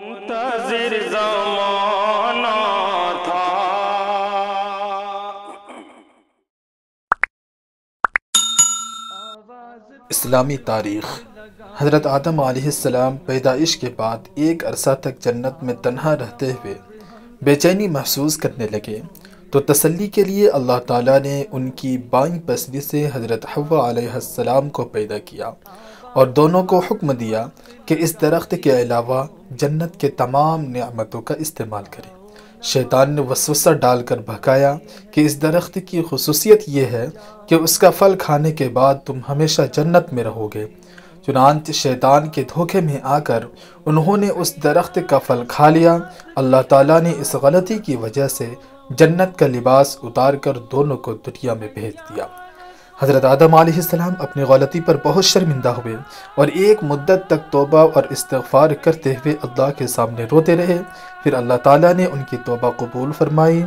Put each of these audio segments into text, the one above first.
منتظر زمانہ تھا۔ اسلامی تاریخ۔ حضرت آدم علیہ السلام پیدائش کے بعد ایک عرصہ تک جنت میں تنہا رہتے ہوئے بے چینی محسوس کرنے لگے، تو تسلی کے لیے اللہ تعالیٰ نے ان کی بائیں پسلی سے حضرت حوا علیہ السلام کو پیدا کیا اور دونوں کو حکم دیا کہ اس درخت کے علاوہ جنت کے تمام نعمتوں کا استعمال کریں۔ شیطان نے وسوسہ ڈال کر بہکایا کہ اس درخت کی خصوصیت یہ ہے کہ اس کا پھل کھانے کے بعد تم ہمیشہ جنت میں رہو گے۔ چنانچہ شیطان کے دھوکے میں آ کر انہوں نے اس درخت کا پھل کھا لیا۔ اللہ تعالیٰ نے اس غلطی کی وجہ سے جنت کا لباس اتار کر دونوں کو دنیا میں بھیج دیا۔ حضرت آدم علیہ السلام اپنی غلطی پر بہت شرمندہ ہوئے اور ایک مدت تک توبہ اور استغفار کرتے ہوئے اللہ کے سامنے روتے رہے۔ پھر اللہ تعالیٰ نے ان کی توبہ قبول فرمائی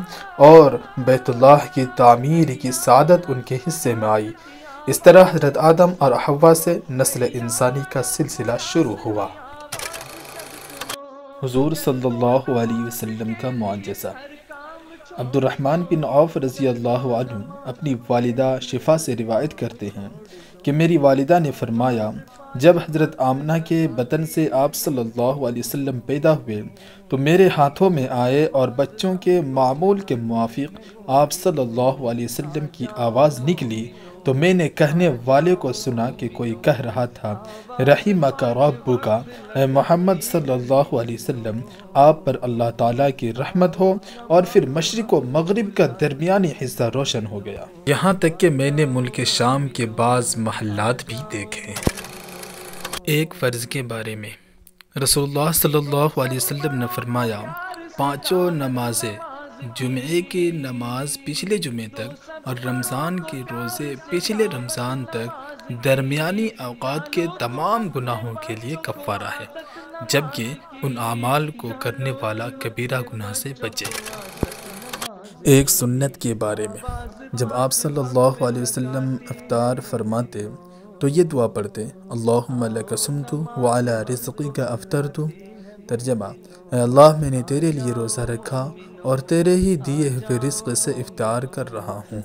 اور بیت اللہ کی تعمیر کی سعادت ان کے حصے میں آئی۔ اس طرح حضرت آدم اور حوا سے نسل انسانی کا سلسلہ شروع ہوا۔ حضور صلی اللہ علیہ وسلم کا معجزہ۔ عبد الرحمن بن عوف رضی اللہ عنہ اپنی والدہ شفا سے روایت کرتے ہیں کہ میری والدہ نے فرمایا، جب حضرت آمنہ کے بطن سے آپ صلی اللہ علیہ وسلم پیدا ہوئے تو میرے ہاتھوں میں آئے اور بچوں کے معمول کے موافق آپ صلی اللہ علیہ وسلم کی آواز نکلی تو میں نے کہنے والے کو سنا کہ کوئی کہہ رہا تھا، رحمک ربک، اے محمد صلی اللہ علیہ وسلم آپ پر اللہ تعالیٰ کی رحمت ہو، اور پھر مشرق و مغرب کا درمیانی حصہ روشن ہو گیا۔ یہاں تک کہ میں نے ملک شام کے بعض محلات بھی دیکھے۔ ایک فرض کے بارے میں رسول اللہ صلی اللہ علیہ وسلم نے فرمایا، پانچوں نمازیں، جمعے کی نماز پچھلے جمعے تک اور رمضان کے روزے پچھلے رمضان تک درمیانی اوقات کے تمام گناہوں کے لیے کفارہ ہے، جبکہ ان اعمال کو کرنے والا کبیرہ گناہ سے بچے۔ ایک سنت کے بارے میں جب آپ صلی اللہ علیہ وسلم افطار فرماتے تو یہ دعا پڑھتے، اللہم لک صمت وعلی رزقک افطرت۔ ترجمہ، اے اللہ میں نے تیرے لیے روزہ رکھا اور تیرے ہی دیے ہوئے رزق سے افطار کر رہا ہوں۔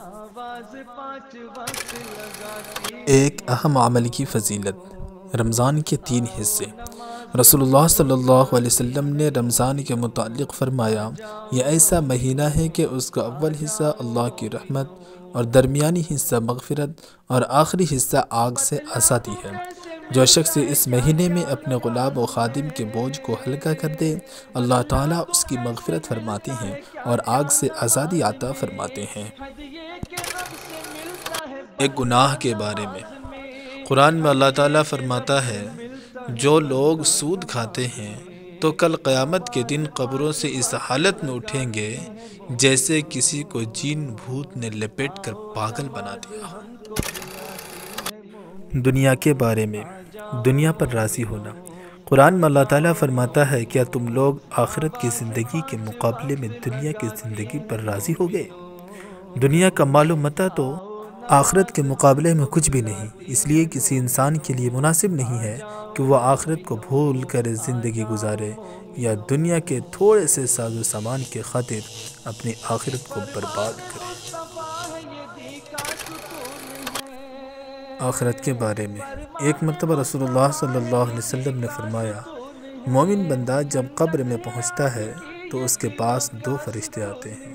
ایک اہم عمل کی فضیلت۔ رمضان کے 3 حصے۔ رسول اللہ صلی اللہ علیہ وسلم نے رمضان کے متعلق فرمایا، یہ ایسا مہینہ ہے کہ اس کا اول حصہ اللہ کی رحمت اور درمیانی حصہ مغفرت اور آخری حصہ آگ سے آزادی ہے۔ جو شخص اس مہینے میں اپنے غلام و خادم کے بوجھ کو ہلکا کر دے، اللہ تعالیٰ اس کی مغفرت فرماتے ہیں اور آگ سے آزادی عطا فرماتے ہیں۔ ایک گناہ کے بارے میں قرآن میں اللہ تعالیٰ فرماتا ہے، جو لوگ سود کھاتے ہیں تو کل قیامت کے دن قبروں سے اس حالت میں اٹھیں گے جیسے کسی کو جن بھوت نے لپیٹ کر پاگل بنا دیا ہو۔ دنیا کے بارے میں دنیا پر راضی ہونا۔ قرآن میں اللہ تعالیٰ فرماتا ہے، کیا تم لوگ آخرت کی زندگی کے مقابلے میں دنیا کی زندگی پر راضی ہو گئے؟ دنیا کا مال و متاع تو آخرت کے مقابلے میں کچھ بھی نہیں، اس لیے کسی انسان کے لیے مناسب نہیں ہے کہ وہ آخرت کو بھول کر زندگی گزارے یا دنیا کے تھوڑے سے ساز و سامان کے خاطر اپنی آخرت کو برباد کرے۔ آخرت کے بارے میں ایک مرتبہ رسول اللہ صلی اللہ علیہ وسلم نے فرمایا، مومن بندہ جب قبر میں پہنچتا ہے تو اس کے پاس 2 فرشتے آتے ہیں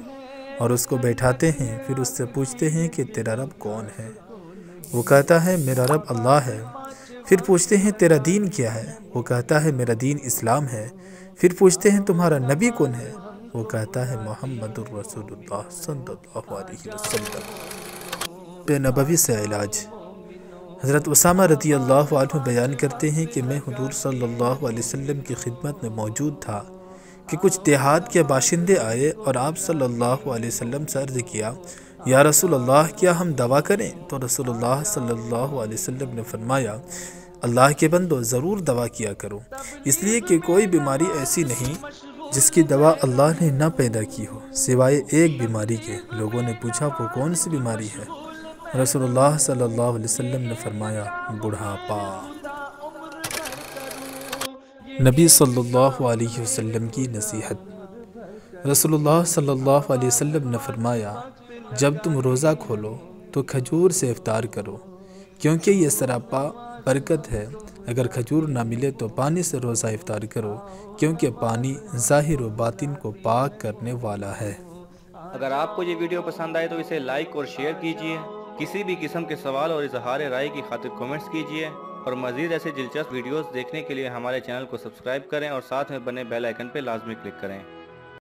اور اس کو بیٹھاتے ہیں، پھر اس سے پوچھتے ہیں کہ تیرا رب کون ہے؟ وہ کہتا ہے میرا رب اللہ ہے۔ پھر پوچھتے ہیں تیرا دین کیا ہے؟ وہ کہتا ہے میرا دین اسلام ہے۔ پھر پوچھتے ہیں تمہارا نبی کون ہے؟ وہ کہتا ہے محمد الرسول اللہ صلی اللہ علیہ وسلم۔ بے نبوی سے علاج۔ حضرت اسامہ رضی اللہ عنہ بیان کرتے ہیں کہ میں حضور صلی اللہ علیہ وسلم کی خدمت میں موجود تھا کہ کچھ دیہات کے باشندے آئے اور آپ صلی اللہ علیہ وسلم سے عرض کیا، یا رسول اللہ کیا ہم دوا کریں؟ تو رسول اللہ صلی اللہ علیہ وسلم نے فرمایا، اللہ کے بندو ضرور دوا کیا کرو، اس لیے کہ کوئی بیماری ایسی نہیں جس کی دوا اللہ نے نہ پیدا کی ہو سوائے ایک بیماری کے۔ لوگوں نے پوچھا وہ کون سی بیماری ہے؟ رسول اللہ صلی اللہ علیہ وسلم نے فرمایا، بڑھاپا۔ نبی صلی اللہ علیہ وسلم کی نصیحت۔ رسول اللہ صلی اللہ علیہ وسلم نے فرمایا، جب تم روزہ کھولو تو کھجور سے افطار کرو، کیونکہ یہ سراپا برکت ہے۔ اگر کھجور نہ ملے تو پانی سے روزہ افطار کرو، کیونکہ پانی ظاہر و باطن کو پاک کرنے والا ہے۔ اگر آپ کو یہ ویڈیو پسند آئے تو اسے لائک اور شیئر کیجئے۔ کسی بھی قسم کے سوال اور اظہار رائے کی خاطر کومنٹس کیجئے، اور مزید ایسے دلچسپ ویڈیوز دیکھنے کے لیے ہمارے چینل کو سبسکرائب کریں اور ساتھ میں بنے بیل آئیکن پہ لازمی کلک کریں۔